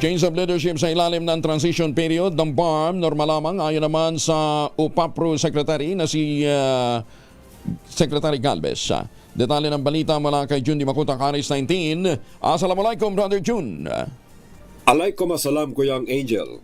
Change of leadership sa ilalim ng transition period ng BARM, normal lamang ayon naman sa UPAPRO Secretary na si Secretary Galvez. Detalye ng balita mula kay Jun Di Makuta, Karis 19. Assalamualaikum, Brother Jun. Alaikum assalam, Kuyang Angel.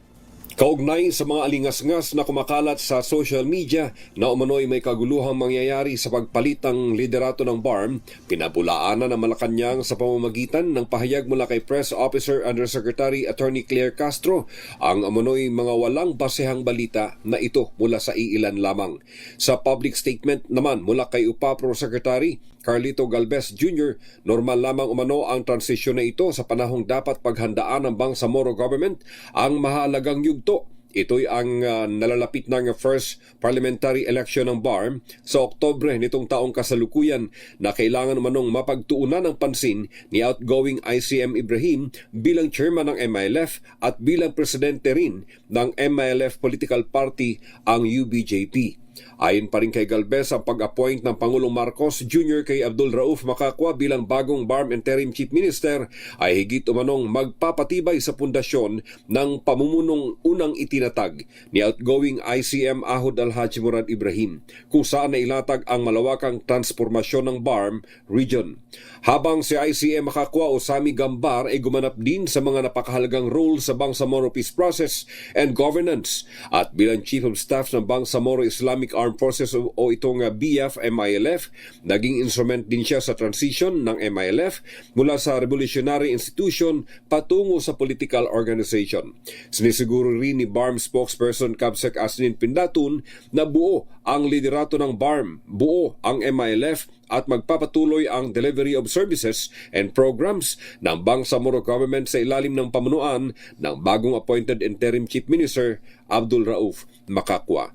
Kaugnay sa mga alingas-ngas na kumakalat sa social media na umano'y may kaguluhang mangyayari sa pagpalit ng liderato ng BARM, pinabulaanan ng Malacanang sa pamamagitan ng pahayag mula kay Press Officer Undersecretary Attorney Claire Castro ang umano'y mga walang basehang balita na ito mula sa iilan lamang. Sa public statement naman mula kay UPAPRO Secretary Carlito Galvez Jr., normal lamang umano ang transisyon na ito sa panahong dapat paghandaan ng Bangsamoro government ang mahalagang yugto. Ito'y ang nalalapit ng first parliamentary election ng BARM sa Oktubre nitong taong kasalukuyan na kailangan umanong mapagtuunan ng pansin ni outgoing ICM Ibrahim bilang chairman ng MILF at bilang presidente rin ng MILF political party ang UBJP. Ayon pa rin kay Galvez, ang pag-appoint ng Pangulong Marcos Jr. kay Abdul Rauf Makakwa bilang bagong BARM Interim Chief Minister ay higit umanong magpapatibay sa pundasyon ng pamumunong unang itinatag ni outgoing ICM Ahod Alhaji Murad Ibrahim, kung saan nailatag ang malawakang transformasyon ng BARM region. Habang si ICM Makakwa o Sami Gambar ay gumanap din sa mga napakahalagang role sa Bangsamoro Peace Process and Governance at bilang Chief of Staff ng Bangsamoro Islamic Armed Forces o itong BF-MILF, naging instrument din siya sa transition ng MILF mula sa revolutionary institution patungo sa political organization. Sinisiguro rin ni BARM spokesperson Kabsek Asnin Pindatun na buo ang liderato ng BARM, buo ang MILF at magpapatuloy ang delivery of services and programs ng Bangsamoro government sa ilalim ng pamunuan ng bagong appointed Interim Chief Minister Abdul Rauf Makakwa.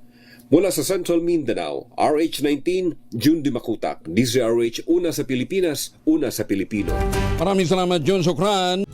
Mula sa Central Mindanao, RH19, Jun Di Makutak, DZRH, una sa Pilipinas, una sa Pilipino. Maraming salamat, Jun. Sukran.